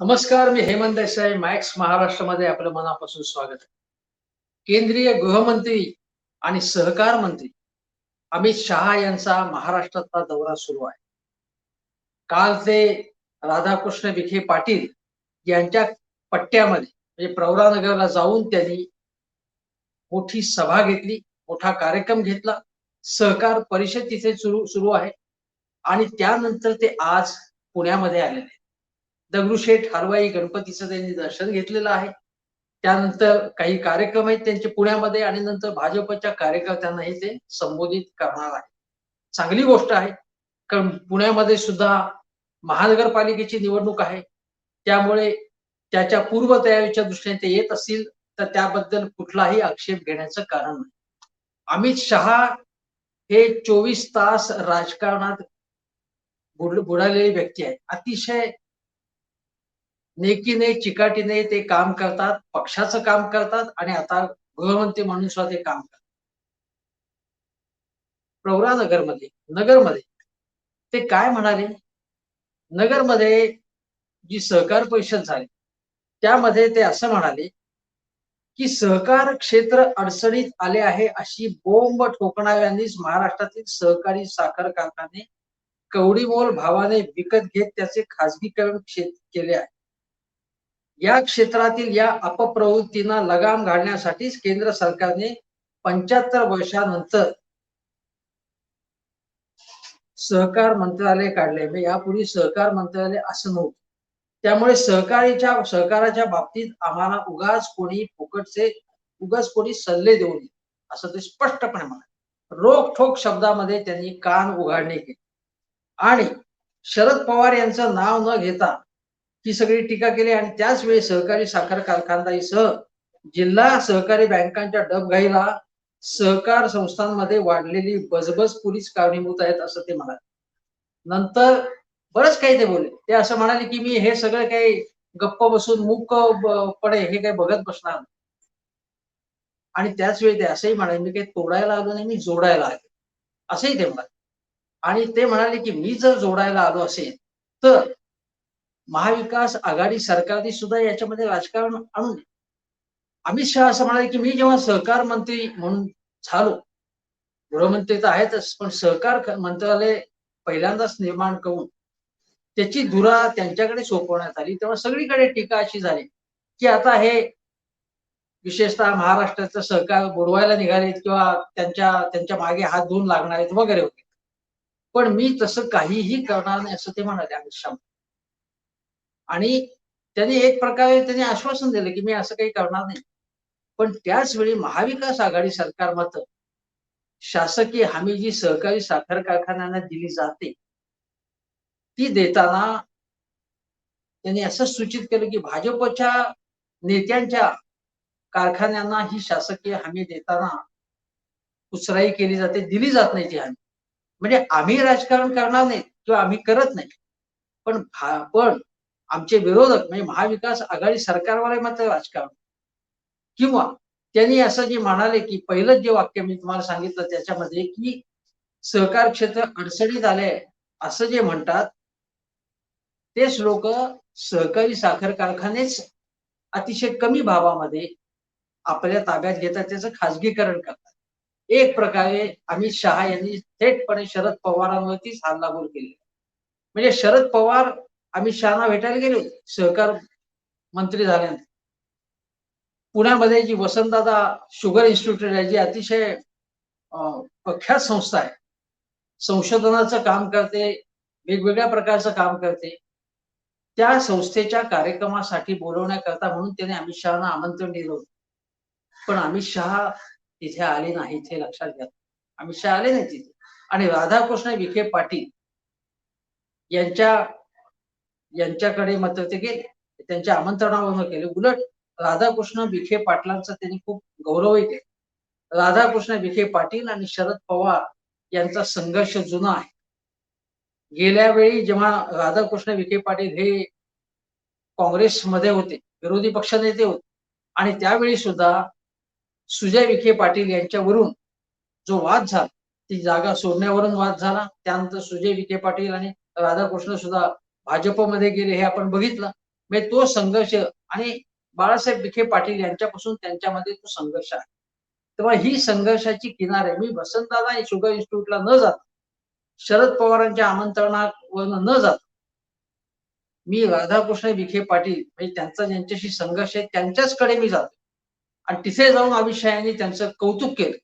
नमस्कार, मी हेमंत देसाई. मॅक्स महाराष्ट्रामध्ये आपलं मनापासून स्वागत आहे. केंद्रीय गृहमंत्री आणि सहकार मंत्री अमित शहा यांचा महाराष्ट्रातला दौरा सुरू आहे. काल ते राधाकृष्ण विखे पाटील यांच्या पट्ट्यामध्ये म्हणजे प्रवरानगरला जाऊन त्यांनी मोठी सभा घेतली, मोठा कार्यक्रम घेतला. सहकार परिषद तिथे सुरू सुरू आहे आणि त्यानंतर ते आज पुण्यामध्ये आलेले आहेत. दगडूशेठ हलवाई गणपतीचं त्यांनी दर्शन घेतलेलं आहे. त्यानंतर काही कार्यक्रम आहेत त्यांचे पुण्यामध्ये आणि नंतर भाजपच्या कार्यकर्त्यांनाही ते संबोधित करणार आहे. चांगली गोष्ट आहे. कारण पुण्यामध्ये सुद्धा महानगरपालिकेची निवडणूक आहे. त्यामुळे त्याच्या पूर्वतयारीच्या दृष्टीने ते येत असतील तर त्याबद्दल कुठलाही आक्षेप घेण्याचं कारण नाही. अमित शहा हे 24 तास राजकारणात बुडालेली व्यक्ती आहे. अतिशय नेकीने चिकाटीने ते काम करतात, पक्षाचं काम करतात आणि आता गृहमंत्री म्हणून सुद्धा ते काम करतात. प्रवरानगरमध्ये नगरमध्ये ते काय म्हणाले? नगरमध्ये जी सहकार परिषद झाली त्यामध्ये ते असं म्हणाले की सहकार क्षेत्र अडचणीत आले आहे अशी बोंब ठोकणाऱ्यांनीच महाराष्ट्रातील सहकारी साखर कारखाने कवडीमोल भावाने विकत घेत त्याचे खासगीकरण केले आहे. या क्षेत्रातील या अपप्रवृत्तींना लगाम घालण्यासाठीच केंद्र सरकारने 75 वर्षानंतर सहकार मंत्रालय काढले. म्हणजे यापूर्वी सहकार मंत्रालय असं नव्हतं. त्यामुळे सहकाराच्या बाबतीत आम्हाला उगाच कोणी सल्ले देऊ नये असं ते स्पष्टपणे म्हणाले. रोखठोक शब्दामध्ये त्यांनी कान उघाडणे केले आणि शरद पवार यांचं नाव न घेता ही सगळी टीका केली आणि त्याच वेळी सहकारी साखर कारखानदारीसह जिल्हा सहकारी बँकांच्या डबघाईला सहकार संस्थांमध्ये वाढलेली बजबज पोलीस कारणीभूत आहेत असं ते म्हणाले. नंतर बरंच काही ते बोलले. ते असं म्हणाले की मी हे सगळं काही गप्प बसून मूकपणे हे काही बघत बसणार नाही. आणि त्याच वेळी ते असंही म्हणाले मी काही तोडायला आलो नाही, मी जोडायला आलो असंही ते म्हणाले. आणि ते म्हणाले की मी जर जोडायला आलो असेल तर महाविकास आघाडी सरकारने सुद्धा याच्यामध्ये राजकारण आणू नये. अमित शहा असं म्हणाले की मी जेव्हा सहकार मंत्री म्हणून झालो, गृहमंत्री तर आहेतच पण सहकार मंत्रालय पहिल्यांदाच निर्माण करून त्याची धुरा त्यांच्याकडे सोपवण्यात आली तेव्हा सगळीकडे टीका अशी झाली की आता हे विशेषतः महाराष्ट्राचं सहकार बुडवायला निघालेत किंवा त्यांच्या मागे हात धुवून लागणार आहेत वगैरे वगैरे. पण मी तसं काहीही करणार नाही असं ते म्हणाले अमित शहा. आणि त्यांनी एक प्रकारे त्यांनी आश्वासन दिलं की मी असं काही करणार नाही. पण त्याच वेळी महाविकास आघाडी सरकार मात्र शासकीय हमी जी सहकारी साखर कारखान्यांना दिली जाते ती देताना त्यांनी असं सूचित केलं की भाजपच्या नेत्यांच्या कारखान्यांना ही शासकीय हमी देताना कुचराई केली जाते, दिली जात नाही ती हमी. म्हणजे आम्ही राजकारण करणार नाही किंवा आम्ही करत नाही पण आमचे विरोधक म्हणजे महाविकास आघाडी सरकारवर मात्र राजकारण. किंवा त्यांनी असं जे म्हणाले की पहिलं जे वाक्य मी तुम्हाला सांगितलं त्याच्यामध्ये की सहकार क्षेत्र अडचणीत आले असं जे म्हणतात तेच लोक सहकारी साखर कारखानेच अतिशय कमी भावामध्ये आपल्या ताब्यात घेतात, त्याचं खाजगीकरण करतात. एक प्रकारे अमित शहा यांनी थेटपणे शरद पवारांवरतीच हल्लाबोल केली. म्हणजे शरद पवार अमित शहाना भेटायला गेले होते सहकार मंत्री झाल्यानंतर. पुण्यामध्ये जी वसंतदादा शुगर इन्स्टिट्यूट आहे जी अतिशय प्रख्यात संस्था आहे, संशोधनाचं काम करते, वेगवेगळ्या प्रकारचं काम करते. त्या संस्थेच्या कार्यक्रमासाठी बोलवण्याकरता म्हणून त्याने अमित शहाना आमंत्रण दिलं होतं. पण अमित शहा तिथे आले नाहीत हे लक्षात घ्या. अमित शहा आले नाही तिथे आणि राधाकृष्ण विखे पाटील यांच्याकडे मात्र ते गेले. त्यांच्या आमंत्रणावरून गेले. उलट राधाकृष्ण विखे पाटलांचा त्यांनी खूप गौरवही केला. राधाकृष्ण विखे पाटील आणि शरद पवार यांचा संघर्ष जुना आहे. गेल्या वेळी जेव्हा राधाकृष्ण विखे पाटील हे काँग्रेसमध्ये होते, विरोधी पक्षनेते होते आणि त्यावेळी सुद्धा सुजय विखे पाटील यांच्यावरून जो वाद झाला, ती जागा सोडण्यावरून वाद झाला. त्यानंतर सुजय विखे पाटील आणि राधाकृष्ण सुद्धा भाजपमध्ये गेले हे आपण बघितलं. म्हणजे तो संघर्ष आणि बाळासाहेब विखे पाटील यांच्यापासून त्यांच्यामध्ये तो संघर्ष आहे. तेव्हा ही संघर्षाची किनार आहे. मी वसंतदादा शुगर इन्स्टिट्यूटला न जाता, शरद पवारांच्या आमंत्रणावरून न जाता, मी राधाकृष्ण विखे पाटील म्हणजे त्यांचा ज्यांच्याशी संघर्ष आहे त्यांच्याचकडे मी जातो आणि तिथे जाऊन अमित शहा यांनी त्यांचं कौतुक केलं.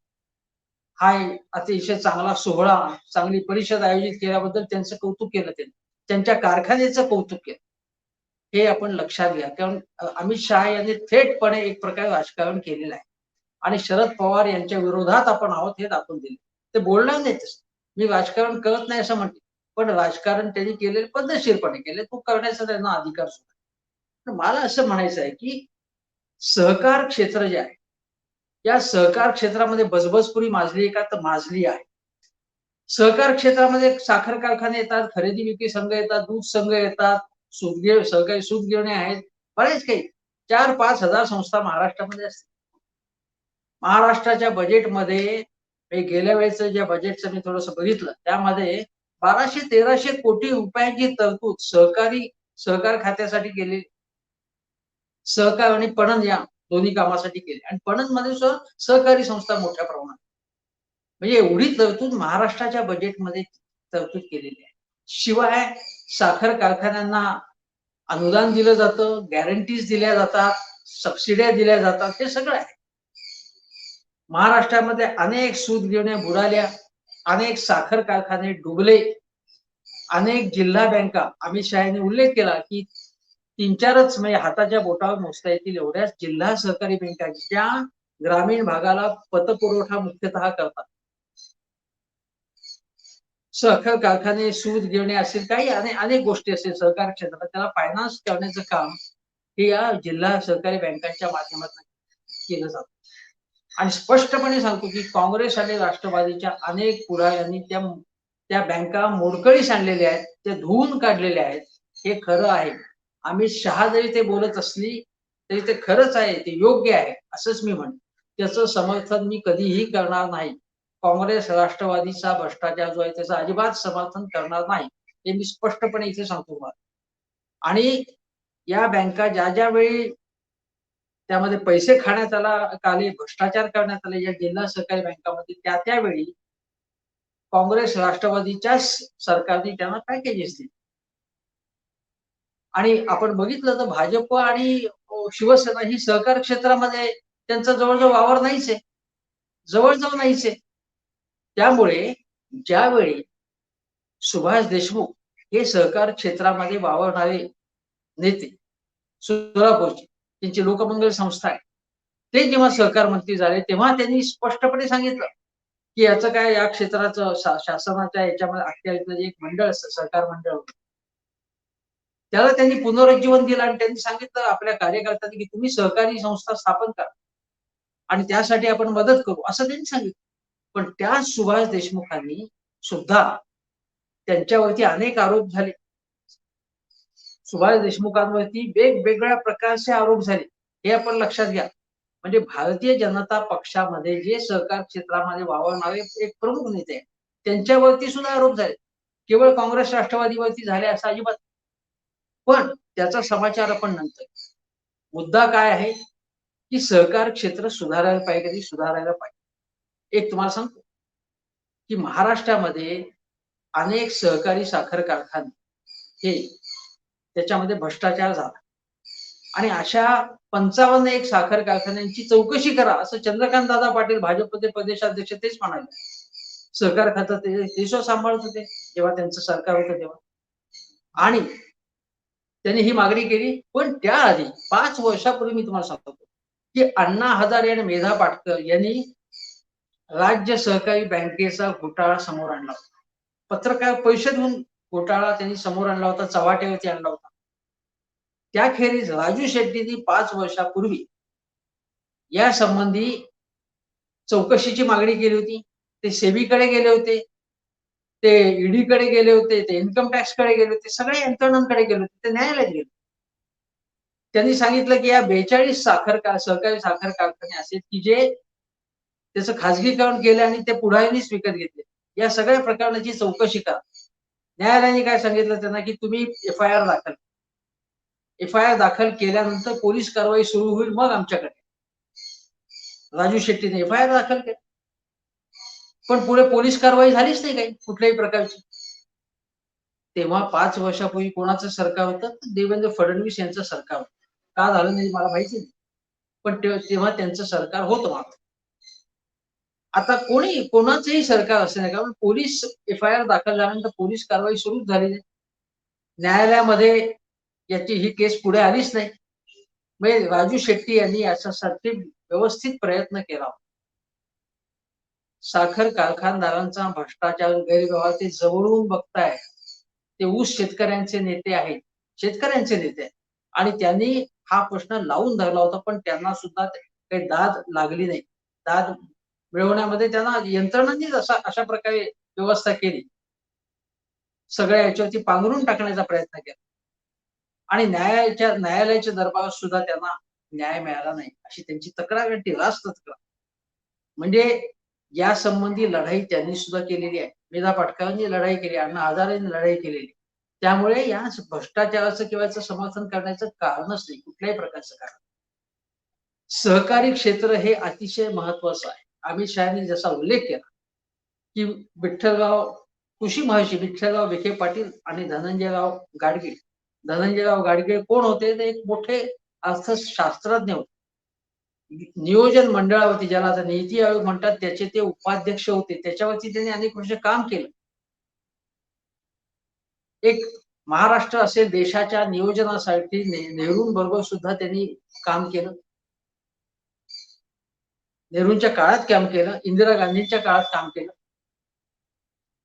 हा अतिशय चांगला सोहळा, चांगली परिषद आयोजित केल्याबद्दल त्यांचं कौतुक केलं त्यांनी. त्यांच्या कारखान्याचं कौतुक केलं. हे आपण लक्षात घ्या. कारण अमित शहा यांनी थेटपणे एक प्रकारे राजकारण केलेलं आहे आणि शरद पवार यांच्या विरोधात आपण आहोत हे दाखवून दिले. ते बोलणार नाहीत तसं. मी राजकारण करत नाही असं म्हटलं. पण राजकारण त्यांनी केलेलं पद्धतशीरपणे केले. तो करण्याचा त्यांना अधिकार सुद्धा. तर मला असं म्हणायचं आहे, की सहकार क्षेत्र जे आहे, या सहकार क्षेत्रामध्ये बजबजपुरी माजली आहे का? तर माजली आहे. सहकार क्षेत्रामध्ये साखर कारखाने येतात, खरेदी विक्री संघ येतात, दूध संघ येतात, सहकारी सूत गिरण्या आहेत, बरेच काही 4-5 हजार संस्था महाराष्ट्रामध्ये असतात. महाराष्ट्राच्या बजेटमध्ये गेल्या वेळेचं जे बजेटचं मी थोडंसं बघितलं, त्यामध्ये 1200-1300 कोटी रुपयांची तरतूद सहकार खात्यासाठी केली. सहकार आणि पणन या दोन्ही कामासाठी केली आणि पणनमध्ये सुद्धा सहकारी संस्था मोठ्या प्रमाणात. म्हणजे एवढी तरतूद महाराष्ट्राच्या बजेटमध्ये तरतूद केलेली आहे. शिवाय साखर कारखान्यांना अनुदान दिलं जातं, गॅरंटीज दिल्या जातात, सबसिड्या दिल्या जातात, हे सगळं आहे. महाराष्ट्रामध्ये अनेक सूत गिरण्या बुडाल्या, अनेक साखर कारखाने डुबले, अनेक जिल्हा बँका अमित शहा यांनी उल्लेख केला की 3-4च म्हणजे हाताच्या बोटावर मोजता येतील एवढ्याच जिल्हा सहकारी बँका ज्या ग्रामीण भागाला पतपुरवठा मुख्यतः करतात. साखर कारखाने, सूत गिरणे असेल काही अनेक गोष्टी असेल सहकार क्षेत्रात त्याला फायनान्स करण्याचं काम हे या जिल्हा सहकारी बँकांच्या माध्यमातून केलं जातं. आणि स्पष्टपणे सांगतो की काँग्रेस आणि राष्ट्रवादीच्या अनेक पुढाऱ्यांनी त्या बँका मोडकळीस आणलेल्या आहेत, त्या धुवून काढलेल्या आहेत. हे खरं आहे. अमित शहा जरी ते बोलत असली तरी ते खरंच आहे, ते योग्य आहे असंच मी म्हणेन. त्याचं समर्थन मी कधीही करणार नाही. काँग्रेस राष्ट्रवादीचा भ्रष्टाचार जो आहे त्याचं अजिबात समर्थन करणार नाही. हे मी स्पष्टपणे इथे सांगतो तुम्हाला. आणि या बँका ज्या वेळी त्यामध्ये पैसे खाण्यात आले, भ्रष्टाचार करण्यात आले या जिल्हा सहकारी बँकामध्ये त्यावेळी काँग्रेस राष्ट्रवादीच्याच सरकारने त्यांना पॅकेजेस दिले. आणि आपण बघितलं तर भाजप आणि शिवसेना ही सहकार क्षेत्रामध्ये त्यांचा जवळजवळ वावर नाहीच आहे. जवळजवळ नाहीच आहे. त्यामुळे ज्यावेळी सुभाष देशमुख हे सहकार क्षेत्रामध्ये वावरणारे नेते सोलापूरचे, त्यांची लोकमंगल संस्था आहे. ते जेव्हा सहकार मंत्री झाले तेव्हा त्यांनी स्पष्टपणे सांगितलं, की याचं काय या क्षेत्राचं शासनाच्या याच्यामध्ये अखत्यारीतलं एक मंडळ असतं, सहकार मंडळ होतं. त्याला त्यांनी पुनरुज्जीवन दिलं आणि त्यांनी सांगितलं आपल्या कार्यकर्त्यांनी, की तुम्ही सहकारी संस्था स्थापन करा आणि त्यासाठी आपण मदत करू असं त्यांनी सांगितलं. पण त्या सुभाष देशमुखांनी सुद्धा त्यांच्यावरती अनेक आरोप झाले. सुभाष देशमुखांवरती वेगवेगळ्या प्रकारचे आरोप झाले. हे आपण लक्षात घ्या. म्हणजे भारतीय जनता पक्षामध्ये जे सहकार क्षेत्रामध्ये वावरणारे एक प्रमुख नेते आहेत, त्यांच्यावरती सुद्धा आरोप झाले. केवळ काँग्रेस राष्ट्रवादीवरती झाले असं अजिबात. पण त्याचा समाचार आपण नंतर. मुद्दा काय आहे, की सहकार क्षेत्र सुधारायला पाहिजे, कधी सुधारायला पाहिजे. एक तुम्हाला सांगतो, की महाराष्ट्रामध्ये अनेक सहकारी साखर कारखाने हे त्याच्यामध्ये भ्रष्टाचार झाला आणि अशा 55 एक साखर कारखान्यांची चौकशी करा असं चंद्रकांत दादा पाटील भाजपचे प्रदेशाध्यक्ष तेच म्हणाले. सहकार खातं ते सांभाळत होते जेव्हा त्यांचं सरकार होतं तेव्हा. आणि त्यांनी ही मागणी केली. पण त्याआधी 5 वर्षापूर्वी मी तुम्हाला सांगतो, की अण्णा हजारे आणि मेधा पाटकर यांनी राज्य सहकारी बँकेचा घोटाळा समोर आणला होता. पत्रकार परिषदेतून घोटाळा त्यांनी समोर आणला होता, चव्हाट्यावरती आणला होता. त्याखेरीज राजू शेट्टींनी 5 वर्षापूर्वी या संबंधी चौकशीची मागणी केली होती. ते सेबीकडे गेले होते. ते ईडीकडे गेले होते, ते इन्कम टॅक्सकडे गेले होते, सगळ्या यंत्रणांकडे गेले होते, ते न्यायालयात गेले. त्यांनी सांगितलं की या 42 सहकारी साखर कारखाने असेल की जे त्याचं खाजगीकरण केलं आणि ते पुढाऱ्यांनीच विकत घेतले. या सगळ्या प्रकरणाची चौकशी करा. न्यायालयाने काय सांगितलं त्यांना की तुम्ही एफ-आय-आर दाखल. FIR दाखल केल्यानंतर पोलीस कारवाई सुरू होईल मग आमच्याकडे. राजू शेट्टीने FIR दाखल केली. पण पुढे पोलीस कारवाई झालीच नाही काही कुठल्याही प्रकारची. तेव्हा 5 वर्षापूर्वी कोणाचं सरकार होतं? देवेंद्र फडणवीस यांचं सरकार होतं. का झालं नाही मला माहिती नाही. पण तेव्हा त्यांचं सरकार होतं मात्र. आता कोणाचंही सरकार असे नाही कारण पोलीस FIR दाखल झाल्यानंतर पोलीस कारवाई सुरूच झाली नाही. न्यायालयामध्ये याची ही केस पुढे आलीच नाही. म्हणजे राजू शेट्टी यांनी याच्यासाठी व्यवस्थित प्रयत्न केला. साखर कारखानदारांचा भ्रष्टाचार गैरव्यवहार ते जवळून बघताय. ते ऊस शेतकऱ्यांचे नेते आहेत. शेतकऱ्यांचे नेते आहेत. आणि त्यांनी हा प्रश्न लावून धरला होता, पण त्यांना सुद्धा काही दाद लागली नाही. दाद मिळवण्यामध्ये त्यांना यंत्रणांनीच अशा प्रकारे व्यवस्था केली. सगळ्या याच्यावरती पांघरून टाकण्याचा प्रयत्न केला. आणि न्यायालयाच्या दरबारात सुद्धा त्यांना न्याय मिळाला नाही. अशी त्यांची तक्रार आहे, रास्त तक्रार. म्हणजे यासंबंधी लढाई त्यांनी सुद्धा केलेली आहे. मेधा पाटकरांनी लढाई केली, अण्णा हजारेंनी लढाई केलेली. त्यामुळे या भ्रष्टाचाराचं किंवा याचं समर्थन करण्याचं कारणच नाही, कुठल्याही प्रकारचं कारण. सहकारी क्षेत्र हे अतिशय महत्वाचं आहे. अमित शहानी जसा उल्लेख केला, की विठ्ठलराव कृषी महर्षी विठ्ठलराव विखे पाटील आणि धनंजयराव गाडगीळ. धनंजयराव गाडगीळ कोण होते? ते एक मोठे अर्थशास्त्रज्ञ होते. नियोजन मंडळावरती ज्याला आता नीती आयोग म्हणतात त्याचे ते उपाध्यक्ष होते. त्याच्यावरती त्यांनी अनेक वर्ष काम केलं. एक महाराष्ट्र असेल देशाच्या नियोजनासाठी नेहरूंबरोबर सुद्धा त्यांनी काम केलं. नेहरूंच्या काळात काम केलं, इंदिरा गांधींच्या काळात काम केलं.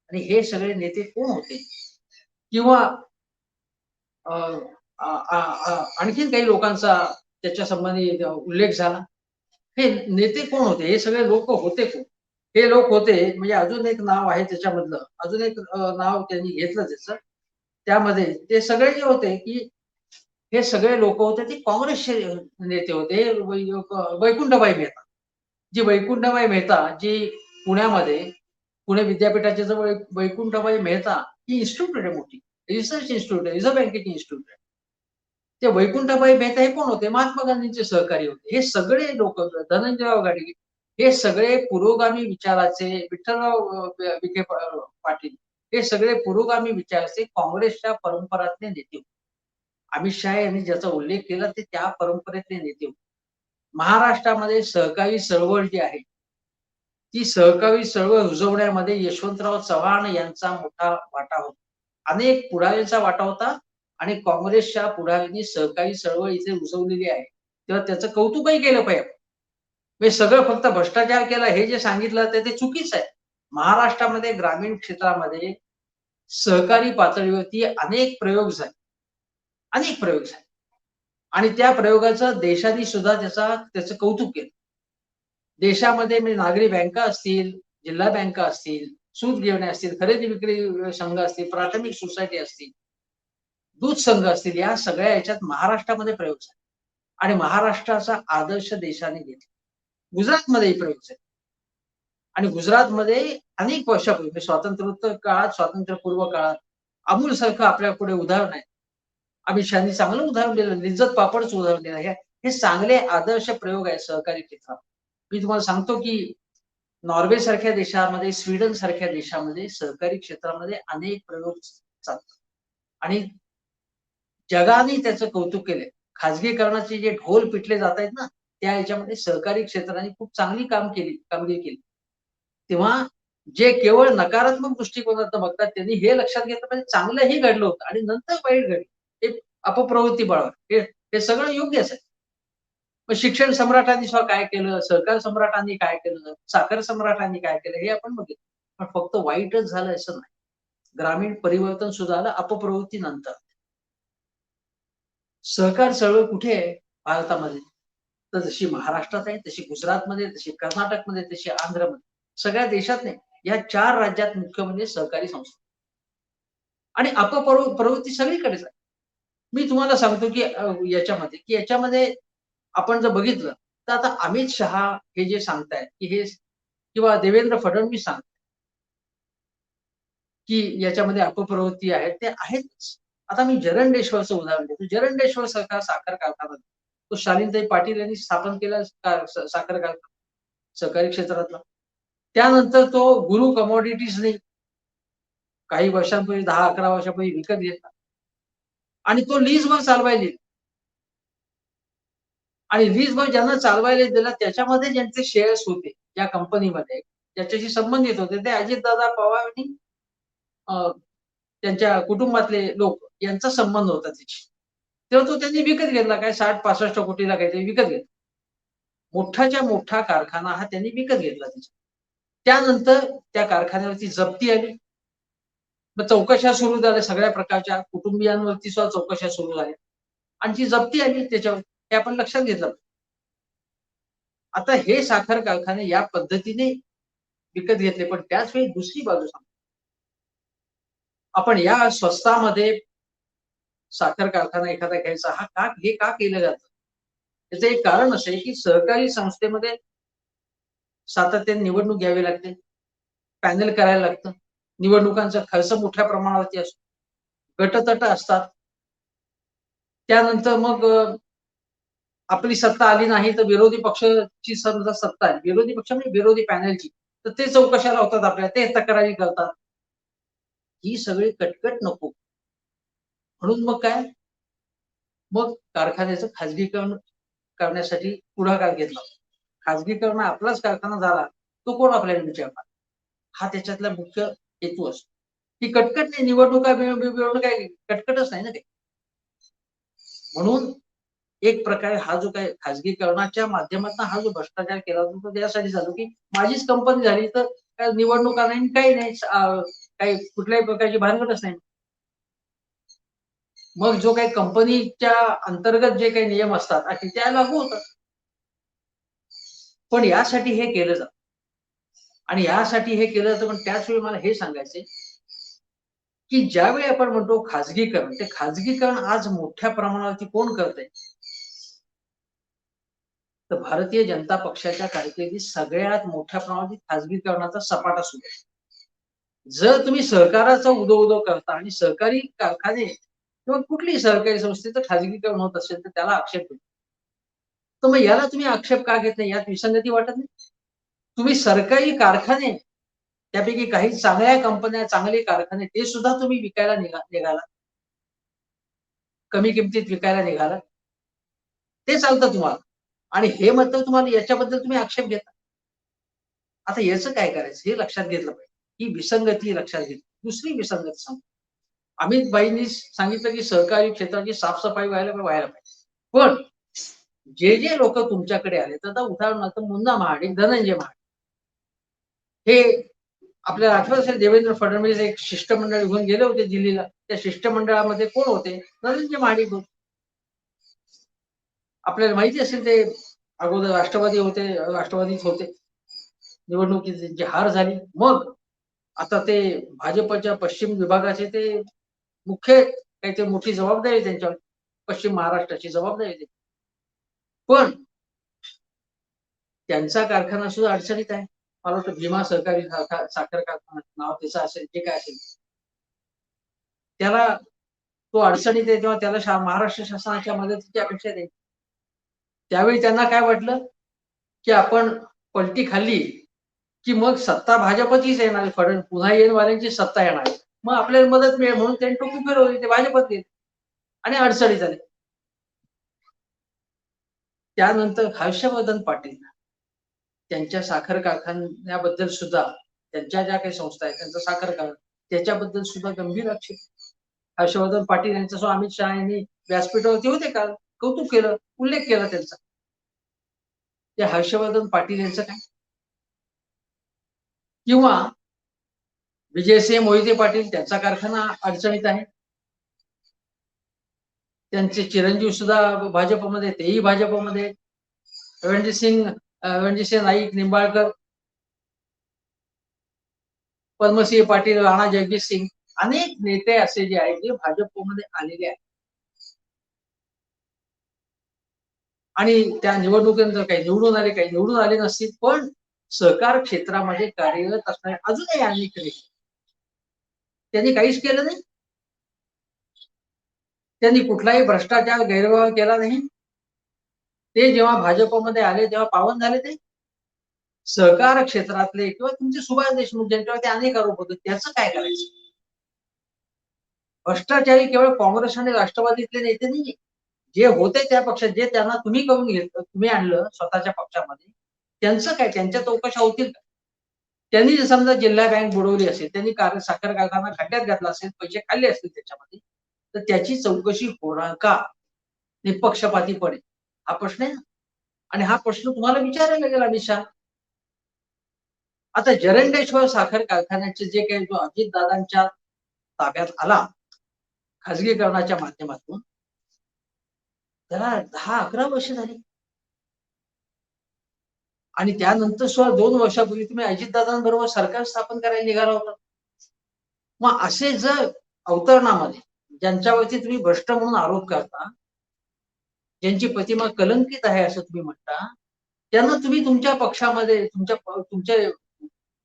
आणि हे सगळे नेते कोण होते? किंवा अ, आ, आ, आ, आणखीन काही लोकांचा त्याच्या संबंधी उल्लेख झाला. हे नेते कोण होते? हे सगळे लोक होते कोण? हे लोक होते म्हणजे अजून एक नाव आहे त्याच्यामधलं. अजून एक नाव त्यांनी घेतलं त्याचं. त्यामध्ये ते सगळे जे होते, की हे सगळे लोक होते ते काँग्रेसचे नेते होते. वैकुंठभाई मेहता. जी वैकुंठभाई मेहता जी पुण्यामध्ये पुणे विद्यापीठाच्या जवळ वैकुंठभाई मेहता ही इन्स्टिट्यूट आहे मोठी. रिसर्च इन्स्टिट्यूट आहे, रिझर्व्ह बँकेची इन्स्टिट्यूट आहे. ते वैकुंठभाई मेहता हे कोण होते? महात्मा गांधींचे सहकारी होते. हे सगळे लोक धनंजयराव गाडगे हे सगळे पुरोगामी विचाराचे विठ्ठलराव विखे पाटील हे सगळे पुरोगामी विचाराचे काँग्रेसच्या परंपरातले नेते होते. अमित शहा यांनी ज्याचा उल्लेख केला ते त्या परंपरेतले नेते होते. महाराष्ट्रामध्ये सहकारी चळवळ जी आहे ती सहकारी चळवळ रुजवण्यामध्ये यशवंतराव चव्हाण यांचा मोठा वाटा होता. अनेक पुढाऱ्यांचा वाटा होता आणि काँग्रेसच्या पुढाऱ्यांनी सहकारी चळवळ इथे रुजवलेली आहे. तेव्हा त्याचं कौतुकही केलं पाहिजे. म्हणजे सगळं फक्त भ्रष्टाचार केला हे जे सांगितलं ते चुकीचं आहे. महाराष्ट्रामध्ये ग्रामीण क्षेत्रामध्ये सहकारी पातळीवरती अनेक प्रयोग झाले. अनेक प्रयोग झाले. आणि त्या प्रयोगाचं देशाने सुद्धा त्याचं कौतुक केलं. देशामध्ये म्हणजे नागरी बँका असतील, जिल्हा बँका असतील, सूत गिरण्या असतील, खरेदी विक्री संघ असतील, प्राथमिक सोसायटी असतील, दूध संघ असतील, या सगळ्या याच्यात महाराष्ट्रामध्ये प्रयोग झाले. आणि महाराष्ट्राचा आदर्श देशाने घेतला. गुजरातमध्येही प्रयोग झाले. आणि गुजरातमध्ये अनेक वर्षापूर्वी म्हणजे स्वातंत्र्योत्तर काळात, स्वातंत्र्यपूर्व काळात अमूल सारखं आपल्या पुढे उदाहरण आहे. अमित शहानी चांगलं उदाहरण दिलं. लिज्जत पापडचं उदाहरण दिलं. हे चांगले आदर्श प्रयोग आहेत सहकारी क्षेत्रात. मी तुम्हाला सांगतो की नॉर्वे सारख्या देशामध्ये, स्वीडन सारख्या देशामध्ये सहकारी क्षेत्रामध्ये अनेक प्रयोग चालतात. आणि जगाने त्याचं कौतुक केलंय. खाजगीकरणाचे जे ढोल पिटले जात आहेत ना, त्या ह्याच्यामध्ये सहकारी क्षेत्राने खूप चांगली कामगिरी केली. तेव्हा जे केवळ नकारात्मक दृष्टिकोनातनं बघतात त्यांनी हे लक्षात घेतलं पाहिजे चांगलंही घडलं होतं आणि नंतर वाईट घडलं. हे अपप्रवृत्ती बळावर. हे सगळं योग्यच आहे. मग शिक्षण सम्राटांनी काय केलं, सहकार सम्राटांनी काय केलं, साखर सम्राटांनी काय केलं हे आपण बघितलं. पण फक्त वाईटच झालं असं नाही. ग्रामीण परिवर्तन सुद्धा आलं अपप्रवृत्ती नंतर. सहकार चळवळ कुठे आहे भारतामध्ये? तर जशी महाराष्ट्रात आहे, तशी गुजरातमध्ये, तशी कर्नाटकमध्ये, तशी आंध्रमध्ये. सगळ्या देशात नाही. या 4 राज्यात मुख्य म्हणजे सहकारी संस्था. आणि प्रवृत्ती सगळीकडेच आहे. मी तुम्हाला सांगतो की याच्यामध्ये आपण जर बघितलं, तर आता अमित शहा हे जे सांगतायत, की हे किंवा देवेंद्र फडणवीस सांगतायत, की याच्यामध्ये अपप्रवृत्ती आहेत, ते आहेतच. आता मी जरंडेश्वरचं उदाहरण देतो. जरंडेश्वर साखर कारखाना तो शालिनीताई पाटील यांनी स्थापन केला साखर कारखाना सहकारी क्षेत्रातला. त्यानंतर तो गुरु कमोडिटीजनी काही वर्षांपूर्वी 10-11 वर्षापूर्वी विकत घेतला आणि तो लीजवर चालवायला दिला. आणि लीजवर ज्यांना चालवायला दिला त्याच्यामध्ये ज्यांचे शेअर्स होते, ज्या कंपनीमध्ये ज्याच्याशी संबंधित होते ते अजितदादा पवार आणि त्यांच्या कुटुंबातले लोक यांचा संबंध होता त्याची. तेव्हा तो त्यांनी विकत घेतला काय 60-65 कोटीला काहीतरी विकत घेतला. मोठाच्या मोठा कारखाना हा त्यांनी विकत घेतला त्याच्या. त्यानंतर त्या कारखान्यावरती जप्ती आली. मग चौकशा सुरू झाल्या सगळ्या प्रकारच्या कुटुंबियांवरती सुद्धा चौकशा सुरू झाल्या आणि जी जप्ती आली त्याच्यावर हे आपण लक्षात घेतलं. आता हे साखर कारखाने या पद्धतीने विकत घेतले पण त्याच वेळी दुसरी बाजू सांगतो. आपण या स्वस्तामध्ये साखर कारखाना एखादा घ्यायचा हे का केलं जातं? त्याचं एक कारण असं आहे की सहकारी संस्थेमध्ये सातत्याने निवडणूक घ्यावी लागते, पॅनल करायला लागतं, निवडणुकांचा खर्च मोठ्या प्रमाणावरती असतो, गटतट असतात. त्यानंतर मग आपली सत्ता आली नाही तर विरोधी पक्षाची समजा सत्ता आहे, विरोधी पक्ष म्हणजे विरोधी पॅनलची, तर ते चौकशा लावतात आपल्या, ते तक्रारी करतात. ही सगळी कटकट नको. म्हणून मग काय? मग कारखान्याचं खाजगीकरण करण्यासाठी पुढाकार घेतला. खाजगीकरण आपलाच कारखाना झाला, तो कोण आपल्याला विचारणार? हा त्याच्यातला मुख्य हेतू असतो. ही कटकट नाही, निवडणुका काय कटकटच नाही ना ते. म्हणून एक प्रकारे हा जो काही खाजगीकरणाच्या माध्यमातून हा जो भ्रष्टाचार केला होता तो त्यासाठी झालो की माझीच कंपनी झाली तर काय निवडणुका नाही काही नाही काही कुठल्याही प्रकारची भानगडच नाही. मग जो काही कंपनीच्या अंतर्गत जे काही नियम असतात त्या लागू होतात. पण यासाठी हे केलं जातं आणि यासाठी हे केलं जातं पण त्याच वेळी मला हे सांगायचंय की ज्यावेळी आपण म्हणतो खाजगीकरण, ते खाजगीकरण आज मोठ्या प्रमाणावरती कोण करतंय? तर भारतीय जनता पक्षाच्या कारकिर्दीत सगळ्यात मोठ्या प्रमाणात खाजगीकरणाचा सपाटा सुरू आहे. जर तुम्ही सहकाराचा उदो करता आणि सहकारी कारखाने किंवा कुठलीही सहकारी संस्थेचं खाजगीकरण होत असेल तर त्याला आक्षेप घेतो. तर मग याला तुम्ही आक्षेप का घेत नाही? यात विसंगती वाटत नाही? तुम्ही सरकारी कारखाने त्यापैकी काही चांगल्या कंपन्या, चांगले कारखाने ते सुद्धा तुम्ही विकायला निघाला. कमी किमतीत विकायला निघाला. ते चालतं तुम्हाला आणि हे मात्र तुम्हाला याच्याबद्दल तुम्ही आक्षेप घेता. आता याचं काय करायचं हे लक्षात घेतलं पाहिजे. ही विसंगती लक्षात घेतली. दुसरी विसंगती सांगतो. अमित भाईंनी सांगितलं की सहकारी क्षेत्राची साफ-सफाई व्हायला पाहिजे. पण जे लोक तुमच्याकडे आले तर आता उदाहरणार्थ मुन्ना महाडिक, धनंजय महाडिक हे आपल्याला आठवत असेल देवेंद्र फडणवीस एक शिष्टमंडळ घेऊन गेले होते दिल्लीला. त्या शिष्टमंडळामध्ये कोण होते? धनंजय महाडिक होते. आपल्याला माहिती असेल ते अगोदर राष्ट्रवादीत होते. निवडणुकीत जी हार झाली. मग आता ते भाजपच्या पश्चिम विभागाचे ते मुख्य काहीतरी मोठी जबाबदारी आहे त्यांच्यावर. पश्चिम महाराष्ट्राची जबाबदारी आहे. पण त्यांचा कारखाना सुद्धा अडचणीत आहे. मला वाटतं भीमा सहकारी साखर कारखाना नाव त्याचं असेल, जे काय असेल. त्याला तो अडचणीत आहे तेव्हा त्याला महाराष्ट्र शासनाच्या मदतीची अपेक्षा आहे. त्यावेळी त्यांना काय वाटलं, की आपण पलटी खाल्ली, की मग सत्ता भाजपचीच येणार आहे. पुन्हा येणवाल्यांची सत्ता येणार आहे. मग आपल्याला मदत मिळेल म्हणून त्यांनी टोपी फिरवली. ते भाजपत गेले आणि अडचणीत आले. त्यानंतर हर्षवर्धन पाटील त्यांच्या साखर कारखान्याबद्दल सुद्धा त्यांच्या ज्या काही संस्था आहेत त्यांचा साखर कारखाना त्याच्याबद्दल सुद्धा गंभीर आक्षेप. हर्षवर्धन पाटील यांच्यासह अमित शहा यांनी व्यासपीठावरती होते काल, कौतुक केलं, उल्लेख केला त्यांचा. ते हर्षवर्धन पाटील यांचं काय? किंवा विजयसिंह मोहिते पाटील त्यांचा कारखाना अडचणीत आहे. त्यांचे चिरंजीव सुद्धा भाजपमध्ये, तेही भाजपमध्ये. रणजितसिंह नाईक निंबाळकर, पद्मसिंह पाटील, राणा जगजित सिंग अनेक नेते असे जे आहेत ते भाजपमध्ये आलेले आहेत. आणि त्या निवडणुकीनंतर काही निवडून आले, काही निवडून आले नसतील, पण सहकार क्षेत्रामध्ये कार्यरत असणारे अजूनही अनेक नेते त्यांनी काहीच केलं नाही. त्यांनी कुठलाही भ्रष्टाचार गैरव्यवहार केला नाही. ते जेव्हा भाजपमध्ये आले तेव्हा पावन झाले. ते सहकार क्षेत्रातले किंवा तुमचे सुभाष देशमुख ज्यांच्यावरती अनेक आरोप होते त्याचं काय करायचं? भ्रष्टाचारी केवळ काँग्रेस आणि राष्ट्रवादीतले नेते नाही, जे होते त्या पक्षात, जे त्यांना तुम्ही करून घेतलं, तुम्ही आणलं स्वतःच्या पक्षामध्ये, त्यांचं काय? त्यांच्या चौकशा होतील का? त्यांनी जर समजा जिल्हा बँक बुडवली असेल, त्यांनी साखर कारखाना खड्ड्यात घातला असेल, पैसे खाल्ले असतील त्याच्यामध्ये, तर त्याची चौकशी होणार का? निपक्षपातीपणे हा प्रश्न आहे ना. आणि हा प्रश्न तुम्हाला विचारायला गेला अमित शहा. आता जरंडेश्वर साखर कारखान्याचे जे काही जो अजितदादांच्या ताब्यात आला खाजगीकरणाच्या माध्यमातून, त्याला 10-11 वर्ष झाली. आणि त्यानंतर सुद्धा 2 वर्षापूर्वी तुम्ही अजितदादांबरोबर सरकार स्थापन करायला निघाला होता. मग असे जर अवतरणामध्ये ज्यांच्यावरती तुम्ही भ्रष्ट म्हणून आरोप करता, ज्यांची प्रतिमा कलंकित आहे असं तुम्ही म्हणता, त्यांना तुम्ही तुमच्या पक्षामध्ये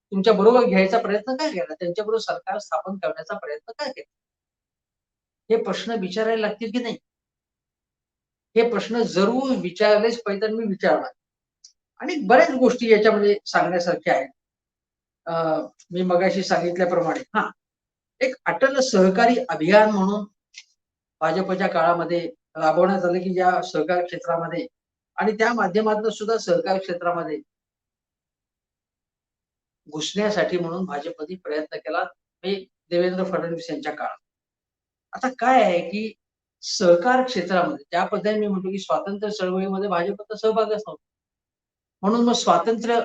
तुमच्या बरोबर घ्यायचा प्रयत्न काय केला? त्यांच्याबरोबर सरकार स्थापन करण्याचा प्रयत्न काय केला? हे प्रश्न विचारायला लागतील की नाही? हे प्रश्न जरूर विचारलेच पाहिजे. मी विचारणार. आणि बऱ्याच गोष्टी याच्यामध्ये सांगण्यासारख्या आहेत. मी मगाशी सांगितल्याप्रमाणे एक अटल सहकारी अभियान म्हणून भाजपच्या काळामध्ये राबवण्यात आलं, की ज्या सहकार क्षेत्रामध्ये आणि त्या माध्यमातून सुद्धा सहकार क्षेत्रामध्ये घुसण्यासाठी म्हणून भाजपने प्रयत्न केला. हे देवेंद्र फडणवीस यांच्या काळात. आता काय आहे, की सहकार क्षेत्रामध्ये ज्या पद्धतीने मी म्हणतो, की स्वातंत्र्य चळवळीमध्ये भाजपचा सहभागच नव्हता. म्हणून मग स्वातंत्र्य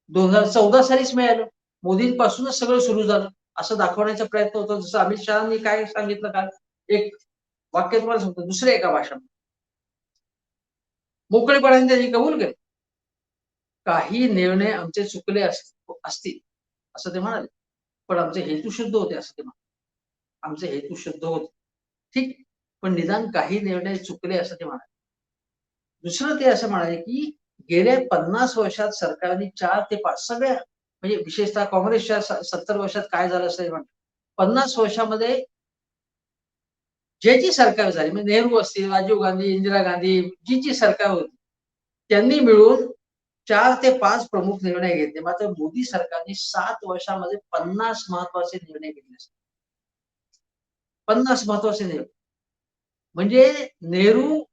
2014 सालीच मिळालं. मोदींपासूनच सगळं सुरू झालं असं दाखवण्याचा प्रयत्न होतो. जसं अमित शहानी काय सांगितलं काल, एक वाक्य तुम्हाला सांगतो दुसऱ्या एका भाषणात. मोकळेपणाने त्यांनी कबूल केलं. काही निर्णय आमचे चुकले असतील असं ते म्हणाले. पण आमचे हेतू शुद्ध होते असं ते म्हणाले. आमचे हेतू शुद्ध होते. ठीक. पण निदान काही निर्णय चुकले असं ते म्हणाले. दुसरं ते असं म्हणाले, की गेल्या 50 वर्षात सरकारने 4 ते 5 सगळ्या म्हणजे विशेषतः काँग्रेसच्या 70 वर्षात काय झालं असेल म्हणतात. 50 वर्षामध्ये जी सरकार झाली म्हणजे नेहरू असतील, राजीव गांधी, इंदिरा गांधी, जी सरकार होती, त्यांनी मिळून 4 ते 5 प्रमुख निर्णय घेतले. मात्र मोदी सरकारने 7 वर्षामध्ये 50 महत्वाचे निर्णय घेतले. 50 महत्वाचे निर्णय. म्हणजे नेहरू,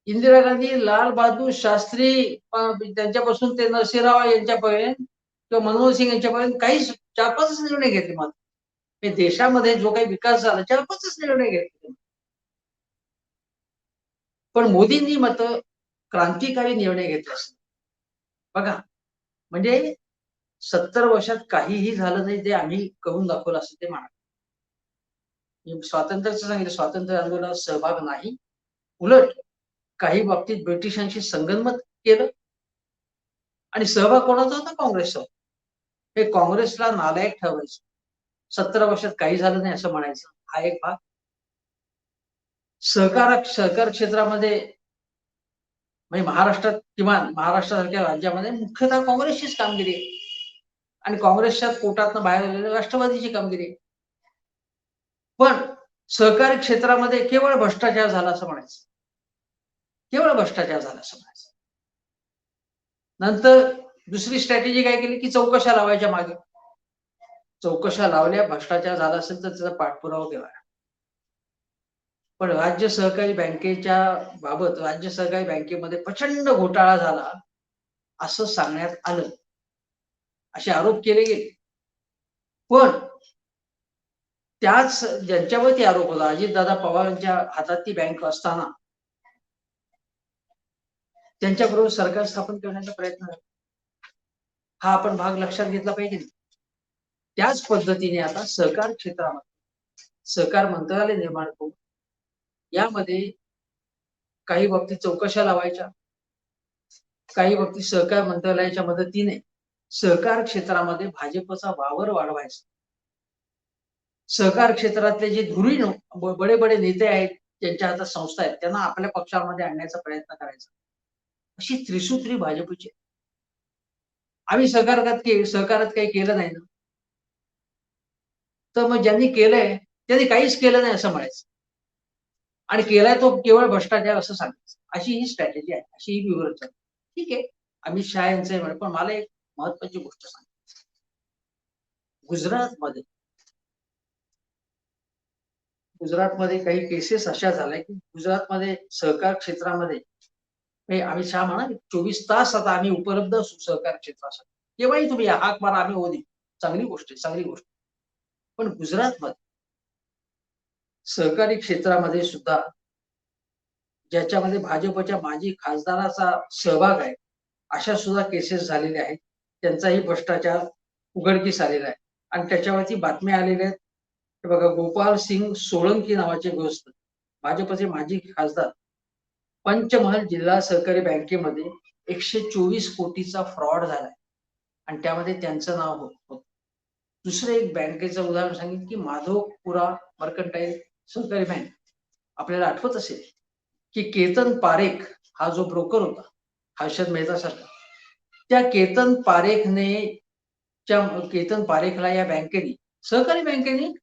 इंदिरा गांधी, लाल बहादूर शास्त्री, त्यांच्यापासून ते नरसिंहराव यांच्यापर्यंत किंवा मनमोहन सिंग यांच्यापर्यंत काही 4-5 निर्णय घेतले. मात्र देशामध्ये जो काही विकास झाला 4-5 निर्णय घेतले. पण मोदींनी मात्र क्रांतिकारी निर्णय घेतले असते. बघा, म्हणजे 70 वर्षात काहीही झालं नाही, ते आम्ही करून दाखवलं असं ते म्हणाले. स्वातंत्र्याचं सांगितलं, स्वातंत्र्य आंदोलनात सहभाग नाही. उलट काही बाबतीत ब्रिटिशांशी संगनमत केलं आणि सहभाग कोणाचा होता? काँग्रेसचा. हे काँग्रेसला नालायक ठरवायचं. 17 वर्षात काही झालं नाही असं म्हणायचं. हा एक भाग. सहकार क्षेत्रामध्ये म्हणजे महाराष्ट्रात किमान महाराष्ट्रासारख्या राज्यामध्ये मुख्यतः काँग्रेसचीच कामगिरी आहे. आणि काँग्रेसच्या पोटातनं बाहेर आलेल्या राष्ट्रवादीची कामगिरी आहे. पण सहकारी क्षेत्रामध्ये केवळ भ्रष्टाचार झाला असं म्हणायचं. केवळ भ्रष्टाचार झाला असं म्हणायचं. नंतर दुसरी स्ट्रॅटेजी काय केली, की चौकशा लावायच्या मागे. चौकशा लावल्या, भ्रष्टाचार झाला असेल तर त्याचा पाठपुरावा केला. पण राज्य सहकारी बँकेच्या बाबत राज्य सहकारी बँकेमध्ये प्रचंड घोटाळा झाला असं सांगण्यात आलं. असे आरोप केले गेले. पण त्याच ज्यांच्यावरती आरोप होता, अजितदादा पवारांच्या हातात ती बँक असताना त्यांच्याबरोबर सरकार स्थापन करण्याचा प्रयत्न झाला. हा आपण भाग लक्षात घेतला पाहिजे. त्याच पद्धतीने आता सहकार क्षेत्रामध्ये सहकार मंत्रालय निर्माण करून यामध्ये काही बाबतीत चौकशा लावायच्या, काही बाबतीत सहकार मंत्रालयाच्या मदतीने सहकार क्षेत्रामध्ये भाजपचा वावर वाढवायचा. सहकार क्षेत्रातले जे धुरीण बडे बडे नेते आहेत, ज्यांच्या हातात संस्था आहेत, त्यांना आपल्या पक्षामध्ये आणण्याचा प्रयत्न करायचा. अशी त्रिसूत्री भाजपची. आम्ही सहकारात काही केलं नाही ना, तर मग ज्यांनी केलंय त्यांनी काहीच केलं नाही असं म्हणायचं. आणि केलाय तो केवळ भ्रष्टाचार असं सांगायचं. अशी ही स्ट्रॅटेजी आहे, अशी ही व्यूहरचना. ठीक आहे, अमित शहा यांचं म्हणा, पण मला एक महत्वाची गोष्ट सांगा. गुजरातमध्ये गुजरातमध्ये काही केसेस अशा झाल्या, की गुजरातमध्ये सहकार क्षेत्रामध्ये हे अमित शहा म्हणा 24 तास आता आम्ही उपलब्ध असू सहकार क्षेत्रासाठी. केव्हाही तुम्ही या, हाक मारा, आम्ही देऊ. चांगली गोष्ट आहे, चांगली गोष्ट. पण गुजरातमध्ये सहकारी क्षेत्रामध्ये सुद्धा ज्याच्यामध्ये भाजपच्या माजी खासदाराचा सहभाग आहे, अशा सुद्धा केसेस झालेल्या आहेत. त्यांचाही भ्रष्टाचार उघडकीस आलेला आहे आणि त्याच्यावरती बातम्या आलेल्या आहेत. हे बघा, गोपाल सिंग सोळंकी नावाचे गृहस्थ, भाजपचे माजी खासदार, पंचमहल जिल्हा सहकारी बँकेमध्ये 124 कोटीचा फ्रॉड झालाय आणि त्यामध्ये त्यांचं नाव होतं. दुसरं एक बँकेचं उदाहरण सांगितलं, की माधवपुरा मर्कंटाईल सहकारी बँक. आपल्याला आठवत असेल, की केतन पारेख हा जो ब्रोकर होता, हर्षद मेहता सारखा, त्या केतन पारेखला या बँकेने, सहकारी बँकेने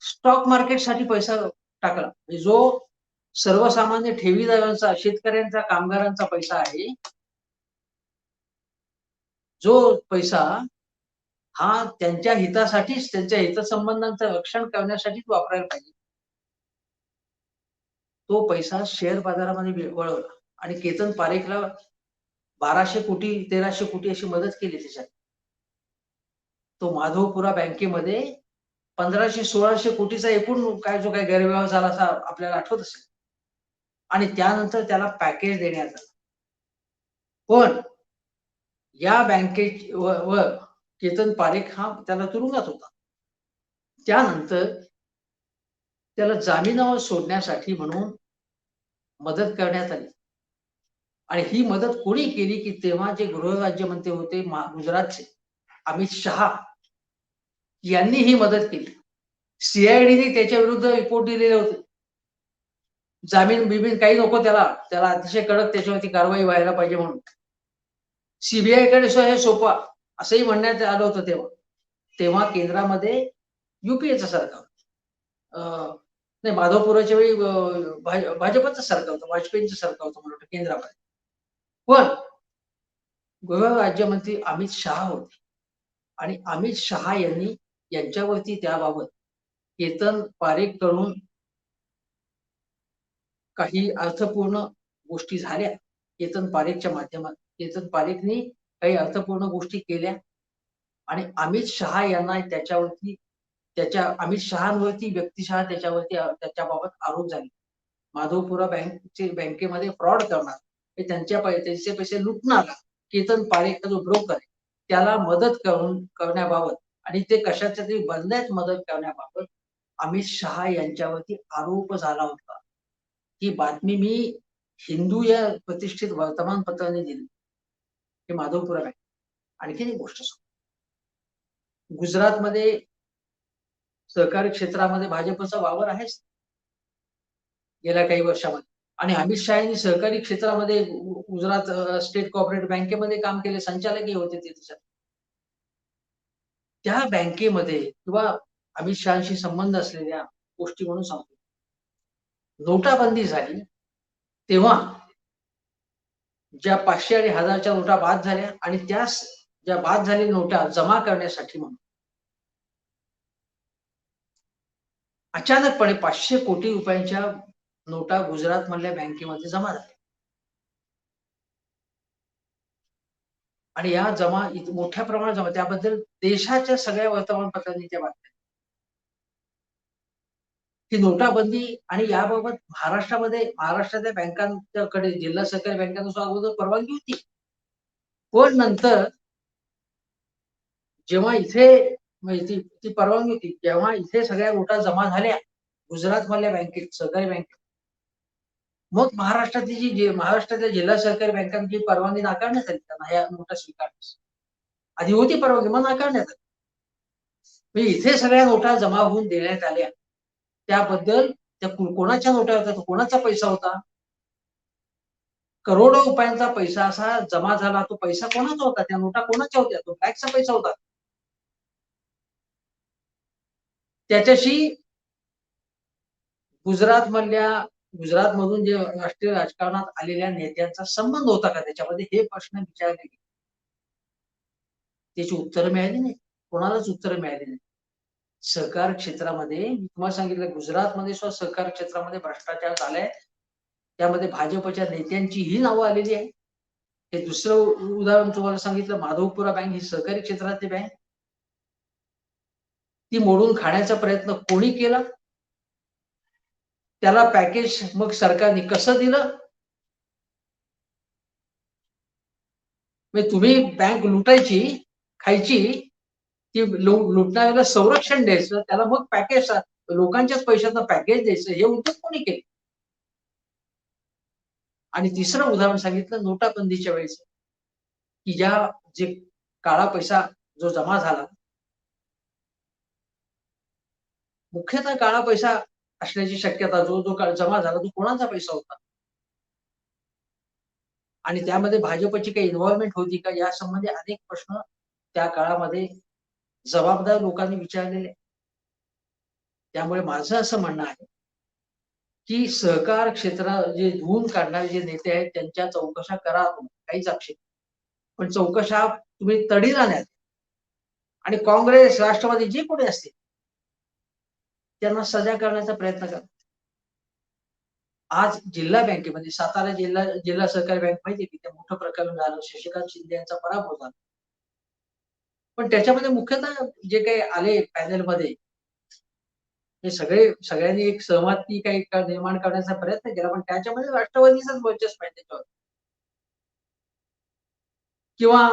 स्टॉक मार्केटसाठी पैसा टाकला. जो सर्वसामान्य ठेवीदारांचा, शेतकऱ्यांचा, कामगारांचा पैसा आहे, जो पैसा हा त्यांच्या हितासाठीच, त्यांच्या हितसंबंधांचं रक्षण करण्यासाठीच वापरायला पाहिजे. तो पैसा शेअर बाजारामध्ये वळवला आणि केतन पारेखला 1200 कोटी 1300 कोटी अशी मदत केली त्याच्यात. तो माधवपुरा बँकेमध्ये 1500-1600 कोटीचा एकूण काय जो काही गैरव्यवहार झाला असा आपल्याला आठवत असेल आणि त्यानंतर त्याला पॅकेज देण्यात आलं. पण या बँकेत व केतन पारेख हा त्याला तुरुंगात होता. त्यानंतर त्याला जामिनावर सोडण्यासाठी म्हणून मदत करण्यात आली आणि ही मदत कोणी केली, की तेव्हा जे गृहराज्यमंत्री होते गुजरातचे अमित शहा यांनी ही मदत केली. सीआयडीने त्याच्या विरुद्ध रिपोर्ट दिलेले होते. जामीन बिमीन काही नको त्याला, त्याला अतिशय कडक त्याच्यावरती कारवाई व्हायला पाहिजे म्हणून. सीबीआयकडे हे सोपा असंही म्हणण्यात आलं होतं तेव्हा. तेव्हा केंद्रामध्ये युपीएचं सरकार, नाही, माधवपुराच्या वेळी भाजपचं सरकार होतं, वाजपेयींचं सरकार होतं मला वाटतं केंद्रामध्ये. पण गृह राज्यमंत्री अमित शहा होते आणि अमित शहा यांनी यांच्यावरती त्याबाबत केतन पारेख कडून काही अर्थपूर्ण गोष्टी झाल्या. केतन पारेखच्या माध्यमात केतन पारेखनी काही अर्थपूर्ण गोष्टी केल्या आणि अमित शहा यांना अमित शहांवरती व्यक्तिशः त्याच्यावरती त्याच्याबाबत आरोप झाले. माधवपुरा बँकेमध्ये फ्रॉड करणार, हे त्यांचे पैसे लुटणार केतन पारेख जो ब्रोकर आहे त्याला मदत करण्याबाबत आणि ते कशाच्या तरी बदल्यात मदत करण्याबाबत अमित शहा यांच्यावरती आरोप झाला होता. ही बातमी मी हिंदू या प्रतिष्ठित वर्तमानपत्राने दिली. हे माधवपुरा बँक. आणखीन एक गोष्ट सांगतो. गुजरातमध्ये सहकारी क्षेत्रामध्ये भाजपचा वावर आहेच गेल्या काही वर्षामध्ये आणि अमित शहा यांनी सहकारी क्षेत्रामध्ये गुजरात स्टेट कोऑपरेटिव्ह बँकेमध्ये काम केले, संचालकही होते ते त्याच्यात. त्या बँकेमध्ये किंवा अमित शहाशी संबंध असलेल्या गोष्टी म्हणून सांगतो. नोटाबंदी झाली तेव्हा ज्या 500 आणि 1000च्या नोटा बाद झाल्या आणि त्या ज्या बाद झालेल्या नोटा जमा करण्यासाठी म्हणून अचानकपणे 500 कोटी रुपयांच्या नोटा गुजरात मधल्या बँकेमध्ये जमा झाल्या आणि या मोठ्या प्रमाणात जमा, त्याबद्दल देशाच्या सगळ्या वर्तमानपत्रांनी त्या बातम्या. ही नोटाबंदी आणि याबाबत महाराष्ट्रातल्या बँकांकडे, जिल्हा सहकारी बँकांना अगोदर परवानगी होती. पण नंतर जेव्हा इथे ती परवानगी होती, तेव्हा इथे सगळ्या नोटा जमा झाल्या गुजरात मधल्या बँकेत, सहकारी बँकेत. मग महाराष्ट्रातल्या जिल्हा सहकारी बँकांची परवानगी नाकारण्यात आली त्यांना या नोटा स्वीकारण्यास. आधी होती परवानगी, मग नाकारण्यात आली. म्हणजे इथे सगळ्या नोटा जमा होऊन देण्यात आल्या. त्याबद्दल त्या कोणाच्या नोटा होत्या, कोणाचा पैसा होता, करोडो रुपयांचा पैसा असा जमा झाला. तो पैसा कोणाचा होता, त्या नोटा कोणाच्या होत्या, तो टॅक्सचा पैसा होता. त्याच्याशी गुजरात मधल्या गुजरात मधून जे राष्ट्रीय राजकारणात आलेल्या नेत्यांचा संबंध होता का त्याच्यामध्ये, हे प्रश्न विचारले गेले. त्याची उत्तरं मिळाली नाही, कोणालाच उत्तरं मिळाली नाही. सहकार क्षेत्रामध्ये मी तुम्हाला सांगितलं, गुजरातमध्ये सुद्धा सहकार क्षेत्रामध्ये भ्रष्टाचार झालाय. त्यामध्ये भाजपच्या नेत्यांचीही नावं आलेली आहे. हे दुसरं उदाहरण तुम्हाला सांगितलं, माधवपुरा बँक ही सहकारी क्षेत्रातली बँक. ती मोडून खाण्याचा प्रयत्न कोणी केला? त्याला पॅकेज मग सरकारने कसं दिलं? म्हणजे तुम्ही बँक लुटायची, खायची, ती लुटणाऱ्याला संरक्षण द्यायचं, त्याला मग पॅकेज, लोकांच्याच पैशातनं पॅकेज द्यायचं, हे उद्योग कोणी केले? आणि तिसरं उदाहरण सांगितलं नोटाबंदीच्या वेळेस, की जे काळा पैसा जो जमा झाला, मुख्यतः काळा पैसा असण्याची शक्यता, जो जमा झाला तो कोणाचा पैसा होता? आणि त्यामध्ये भाजपची काही इन्व्हॉल्वमेंट होती का? या संबंधी अनेक प्रश्न त्या काळामध्ये जबाबदार लोकांनी विचारलेले. त्यामुळे माझं असं म्हणणं आहे, की सहकार क्षेत्र जे धुवून काढणारे जे नेते आहेत त्यांच्या चौकशा करा तुम्ही, काहीच आक्षेप. पण चौकशा तुम्ही तडीला न्या आणि काँग्रेस, राष्ट्रवादी जे कोणी असतील त्यांना सजा करण्याचा प्रयत्न करा. आज जिल्हा बँकेमध्ये, सातारा जिल्हा जिल्हा सहकारी बँक माहिती की ते मोठं प्रकरण झालं, शशिकांत शिंदे यांचा पराभव झाला. पण त्याच्यामध्ये मुख्यतः जे काही आले पॅनेलमध्ये, हे सगळ्यांनी एक सहमती काही निर्माण करण्याचा प्रयत्न केला, पण त्याच्यामध्ये राष्ट्रवादीचाच वर्चस्व आहे त्याच्यावर. किंवा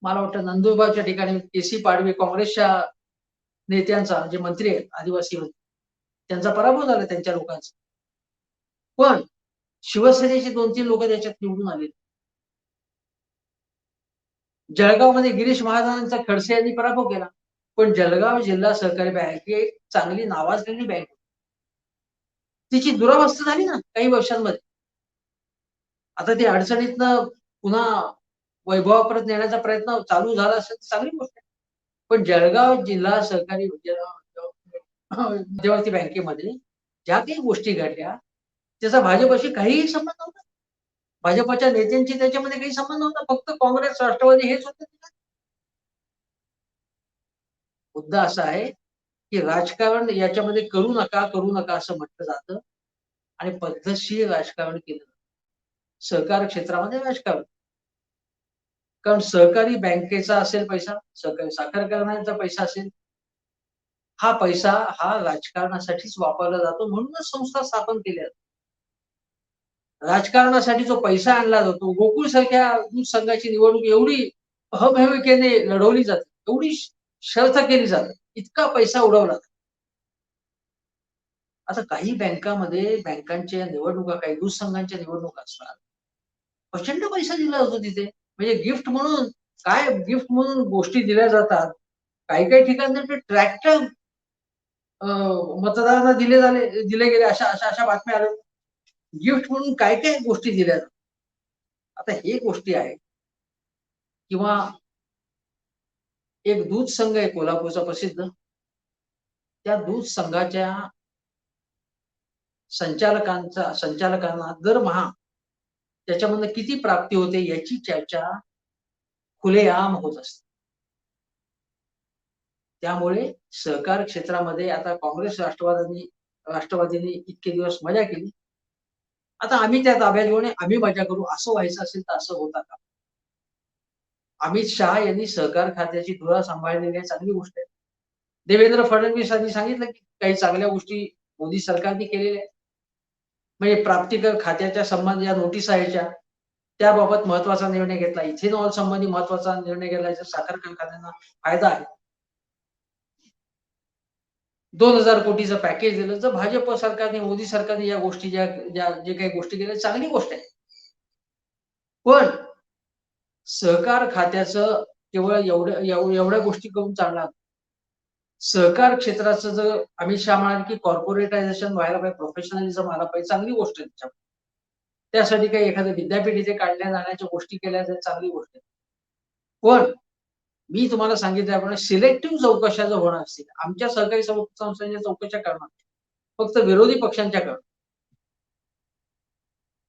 मला वाटतं नंदुरबारच्या ठिकाणी के.सी. पाडवी काँग्रेसच्या नेत्यांचा, जे मंत्री आहेत आदिवासी मंत्री, त्यांचा पराभव झाला त्यांच्या लोकांचा. पण शिवसेनेचे 2-3 लोक त्याच्यात निवडून आले. जळगावमध्ये गिरीश महाजनांचा खडसे यांनी पराभव केला. पण जळगाव जिल्हा सहकारी बँक ही एक चांगली नावाजलेली बँक. तिची दुरावस्था झाली ना काही वर्षांमध्ये. आता ती अडचणीतनं पुन्हा वैभवापर्यंत नेण्याचा प्रयत्न चालू झाला असेल तर चांगली गोष्ट आहे. पण जळगाव जिल्हा सहकारी मध्यवर्ती बँकेमध्ये ज्या काही गोष्टी घडल्या, त्याचा भाजपशी काहीही संबंध नव्हता. भाजपच्या नेत्यांची त्याच्यामध्ये काही संबंध नव्हता. फक्त काँग्रेस, राष्ट्रवादी हेच होते. मुद्दा असा आहे, की राजकारण याच्यामध्ये करू नका असं म्हटलं जातं आणि पद्धतशीर राजकारण केलं जातं. सहकार क्षेत्रामध्ये राजकारण. कारण सहकारी बँकेचा असेल पैसा, सहकारी साखर कारखान्यांचा पैसा असेल, हा पैसा हा राजकारणासाठीच वापरला जातो, म्हणूनच संस्था स्थापन केल्या जातात. राजकारणासाठी जो पैसा आणला जातो, गोकुळ सारख्या दूध संघाची निवडणूक एवढी अहमहिकेने लढवली जाते, एवढी शर्थ केली जाते, इतका पैसा उडवला जातो. आता काही बँकामध्ये बँकांच्या निवडणुका, काही दूध संघांच्या निवडणुका असतात. प्रचंड पैसा दिला जातो तिथे. म्हणजे गिफ्ट म्हणून गोष्टी दिल्या जातात. काही ठिकाणी तर ट्रॅक्टर मतदारांना दिले गेले, अशा बातम्या आल्या. गिफ्ट म्हणून काय गोष्टी दिल्या जातात. आता हे गोष्टी आहेत. किंवा एक दूध संघ आहे कोल्हापूरचा प्रसिद्ध. त्या दूध संघाच्या संचालकांना दरमहा त्याच्यामधनं किती प्राप्ती होते याची चर्चा खुलेआम होत असते. त्यामुळे सहकार क्षेत्रामध्ये आता काँग्रेस, राष्ट्रवादीने इतके दिवस मजा केली. आता आम्ही त्या ताब्यात घेऊन आम्ही मजा करू, असं व्हायचं असेल तर असं होता का? अमित शहा यांनी सहकार खात्याची धुरा सांभाळलेली आहे, चांगली गोष्ट आहे. देवेंद्र फडणवीसांनी सांगितलं की काही चांगल्या गोष्टी मोदी सरकारने केलेल्या आहेत. म्हणजे प्राप्तिकर खात्याच्या संबंध या नोटीस यायच्या, त्याबाबत महत्वाचा निर्णय घेतला. इथेनॉल संबंधी महत्वाचा निर्णय घेतला, याचा साखर कारखान्यांना फायदा आहे. 2,000 कोटीचं पॅकेज दिलं. जर भाजप सरकारने, मोदी सरकारने या गोष्टी जे काही गोष्टी केल्या, चांगली गोष्ट आहे. पण सहकार खात्याचं केवळ एवढ्या गोष्टी करून चालणार. सहकार क्षेत्राचं जर अमित शहा म्हणाले की कॉर्पोरेटायझेशन व्हायला पाहिजे, प्रोफेशनलिझम आला पाहिजे, चांगली गोष्ट आहे त्याच्यामध्ये. त्यासाठी काही एखादं विद्यापीठ इथे काढल्या जाण्याच्या गोष्टी केल्या तर चांगली गोष्ट आहे. पण मी तुम्हाला सांगितल्याप्रमाणे सिलेक्टिव्ह चौकशा जर होणार असतील, आमच्या सहकारी संस्थांच्या चौकशा करणार, फक्त विरोधी पक्षांच्या करणार.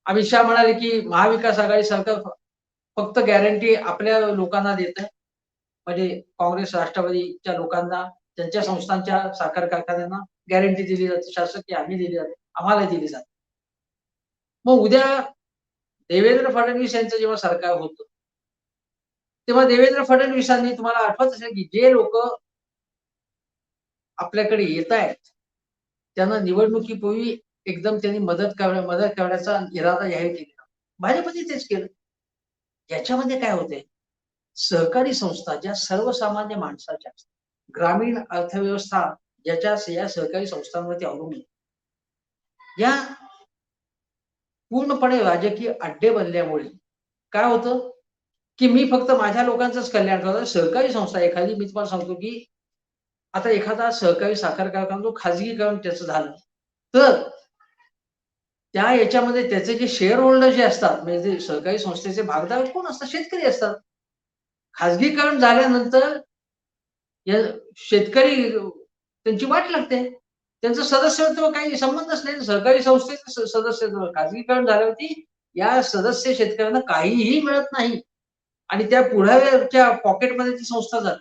अमित शहा म्हणाले की महाविकास आघाडी सरकार फक्त गॅरंटी आपल्या लोकांना देतं, म्हणजे काँग्रेस राष्ट्रवादीच्या लोकांना त्यांच्या संस्थांच्या साखर कारखान्यांना गॅरंटी दिली जाते, शासकीय हमी दिली जाते, आम्हाला दिली जाते. मग उद्या देवेंद्र फडणवीस यांचं जेव्हा सरकार होतं, तेव्हा देवेंद्र फडणवीसांनी तुम्हाला आठवत असेल की जे लोक आपल्याकडे येत आहेत, त्यांना निवडणुकीपूर्वी एकदम त्यांनी मदत करण्याचा इरादा जाहीर केला. भाजपने तेच केलं. याच्यामध्ये काय होतंय, सहकारी संस्था ज्या सर्वसामान्य माणसाच्या असतात, ग्रामीण अर्थव्यवस्था ज्याच्या या सहकारी संस्थांवरती अवलंबून आहे, या पूर्णपणे राजकीय अड्डे बनल्यामुळे काय होतं, की मी फक्त माझ्या लोकांचंच कल्याण करतो. सहकारी संस्था एखादी, मी तुम्हाला सांगतो की आता एखादा सहकारी साखर कारखाना जो खाजगीकरण त्याचं झालं, तर त्या याच्यामध्ये त्याचे जे शेअर होल्डर जे असतात, म्हणजे जे सहकारी संस्थेचे भागधारक कोण असतात? शेतकरी असतात. खाजगीकरण झाल्यानंतर या शेतकरी त्यांची वाट लागते. त्यांचं सदस्यत्व काही संबंधच नाही. सहकारी संस्थेचं सदस्यत्व खाजगीकरण झाल्यावरती या सदस्य शेतकऱ्यांना काहीही मिळत नाही आणि त्या पुढाऱ्याच्या पॉकेटमध्ये ती संस्था जाते.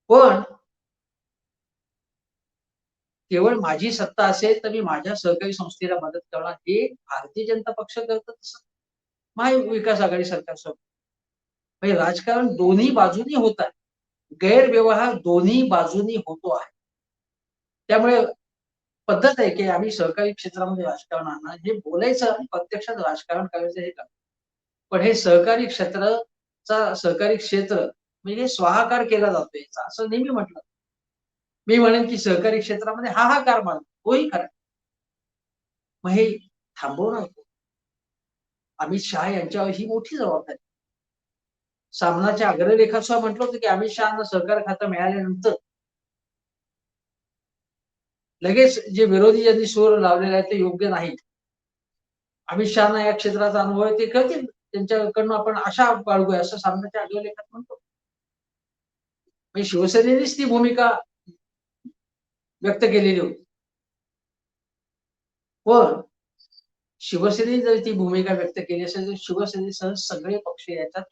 पण केवळ माझी सत्ता असेल तर मी माझ्या सहकारी संस्थेला मदत करणार, हे भारतीय जनता पक्ष करतं, तसं महाविकास आघाडी सरकार. म्हणजे राजकारण दोन्ही बाजूनी होत आहे. गैरव्यवहार दोन्ही बाजूनी होतो आहे. त्यामुळे पद्धत आहे, की आम्ही सहकारी क्षेत्रामध्ये राजकारण आणणार, हे बोलायचं आणि प्रत्यक्षात राजकारण करायचं हे काम. पण हे सहकारी क्षेत्र म्हणजे स्वाहाकार केला जातो याचा, असं नेहमी म्हटलं. मी म्हणेन, की सहकारी क्षेत्रामध्ये हाहाकार माजतो. तोही खरा. मग हे थांबवणार कोण? अमित शहा यांच्यावर ही मोठी जबाबदारी. सामनाच्या अग्रलेखात म्हटलं होतं, की अमित शहाना सहकार खातं मिळाल्यानंतर लगेच जे विरोधी ज्यांनी सूर लावलेला आहे ते योग्य नाही. अमित शहाना या क्षेत्राचा अनुभव आहे, ते करतील. त्यांच्याकडनं आपण आशा बाळगूया असं सामनाच्या अग्रलेखात म्हणतो. म्हणजे शिवसेनेनेच ती भूमिका व्यक्त केलेली होती. पण शिवसेनेने जर ती भूमिका व्यक्त केली असेल, तर शिवसेनेसह सगळे पक्ष याच्यात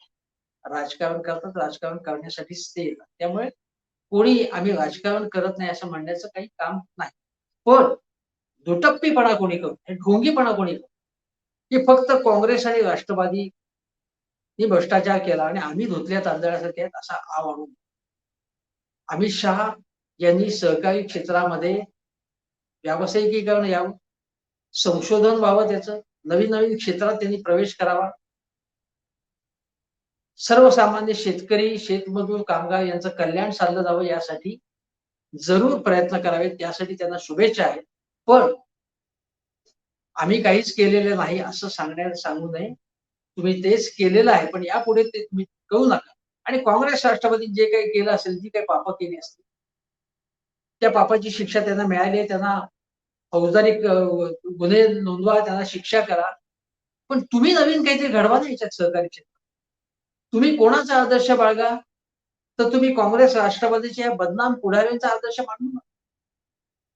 राजकारण करतात. राजकारण करण्यासाठीच ते येतात. त्यामुळे कोणी आम्ही राजकारण करत नाही असं म्हणण्याचं काही काम नाही. पण दुटप्पीपणा कोणी करू नये, ढोंगीपणा कोणी करू, की फक्त काँग्रेस आणि राष्ट्रवादीनी भ्रष्टाचार केला आणि आम्ही धुतल्या तांदळासारखे आहेत असा आव आणू नये. अमित शहा यांनी सहकारी क्षेत्रामध्ये व्यावसायिकीकरण यावं, संशोधन व्हावं त्याचं, नवीन-नवीन क्षेत्रात त्यांनी प्रवेश करावा. सर्वसामान्य शेतकरी, शेतमजूर, कामगार यांचं कल्याण साधलं जावं यासाठी जरूर प्रयत्न करावेत. त्यासाठी त्यांना शुभेच्छा आहेत. पण आम्ही काहीच केलेलं नाही असं सांगू नये. तुम्ही तेच केलेलं आहे, पण यापुढे ते तुम्ही करू नका. आणि काँग्रेस राष्ट्रवादीने जे काही केलं असेल, जी काही पापं केली असतील, त्या पापाची शिक्षा त्यांना मिळाली आहे. त्यांना फौजदारी गुन्हे नोंदवा, त्यांना शिक्षा करा. पण तुम्ही नवीन काहीतरी घडवा ना याच्यात सहकारी क्षेत्रात. तुम्ही कोणाचा आदर्श बाळगा? तर तुम्ही काँग्रेस राष्ट्रवादीच्या या बदनाम पुढाऱ्यांचा आदर्श मांडू नका.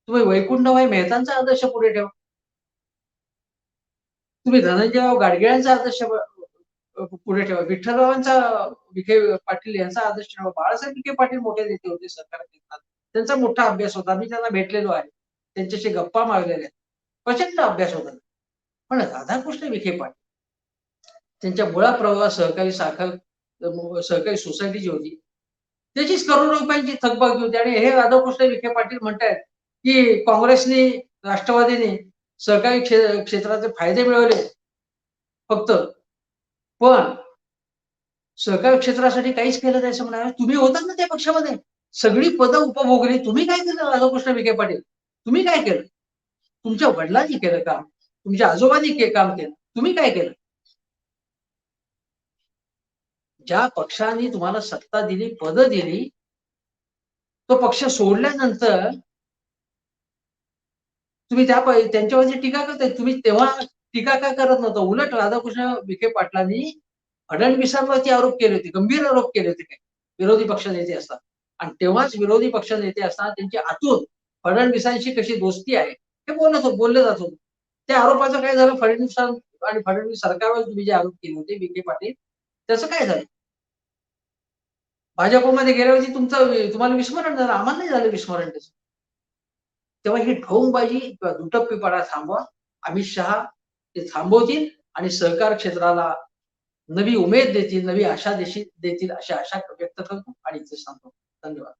तुम्ही वैकुंठभाई मेहतांचा आदर्श पुढे ठेवा. तुम्ही धनंजयराव गाडगिळांचा आदर्श पुढे ठेवा. विठ्ठलरावांचा, विखे पाटील यांचा आदर्श ठेवा. बाळासाहेब विखे पाटील मोठे नेते होते सरकार क्षेत्रात. त्यांचा मोठा अभ्यास होता. मी त्यांना भेटलेलो आहे. त्यांच्याशी गप्पा मारलेल्या आहेत. प्रचंड अभ्यास होता. पण राधाकृष्ण विखे पाटील त्यांच्या मुळा प्रवाह सहकारी सोसायटी जी होती, त्याचीच करोडो रुपयांची थकबाकी होती आणि हे राधाकृष्ण विखे पाटील म्हणतायत, की काँग्रेसने, राष्ट्रवादीने सहकारी क्षेत्राचे फायदे मिळवले फक्त. पण सहकारी क्षेत्रासाठी काहीच केलं नाही असं म्हणाले. तुम्ही होतात ना त्या पक्षामध्ये. सगळी पदं उपभोगली. तुम्ही काय केलं राधाकृष्ण विखे पाटील? तुम्ही काय केलं? तुमच्या वडिलांनी केलं काम. तुमच्या आजोबांनी काम केलं. तुम्ही काय केलं? ज्या पक्षाने तुम्हाला सत्ता दिली, पदं दिली, तो पक्ष सोडल्यानंतर तुम्ही त्यांच्यावरची टीका करताय. तुम्ही तेव्हा टीका का करत नव्हता? उलट राधाकृष्ण विखे पाटलांनी फडणवीसांवरती आरोप केले होते. गंभीर आरोप केले होते काही विरोधी पक्ष नेते असतात. आणि तेव्हाच विरोधी पक्ष नेते असताना त्यांची आतून फडणवीसांशी कशी दोस्ती आहे, हे बोललं जात होतं. त्या आरोपाचं काय झालं? फडणवीस आणि फडणवीस सरकारवर तुम्ही जे आरोप केले होते विखे पाटील, त्याचं काय झालं? भाजपमध्ये गेल्यावरती तुम्हाला विस्मरण झालं, आम्हाला नाही झालं विस्मरण त्याचं. तेव्हा ही ढोंगबाजी किंवा दुटप्पीपणा थांबवा. अमित शहा ते थांबवतील आणि सहकार क्षेत्राला नवी उमेद देतील, नवी आशा देतील अशी आशा व्यक्त करतो आणि इथे थांबतो. धन्यवाद.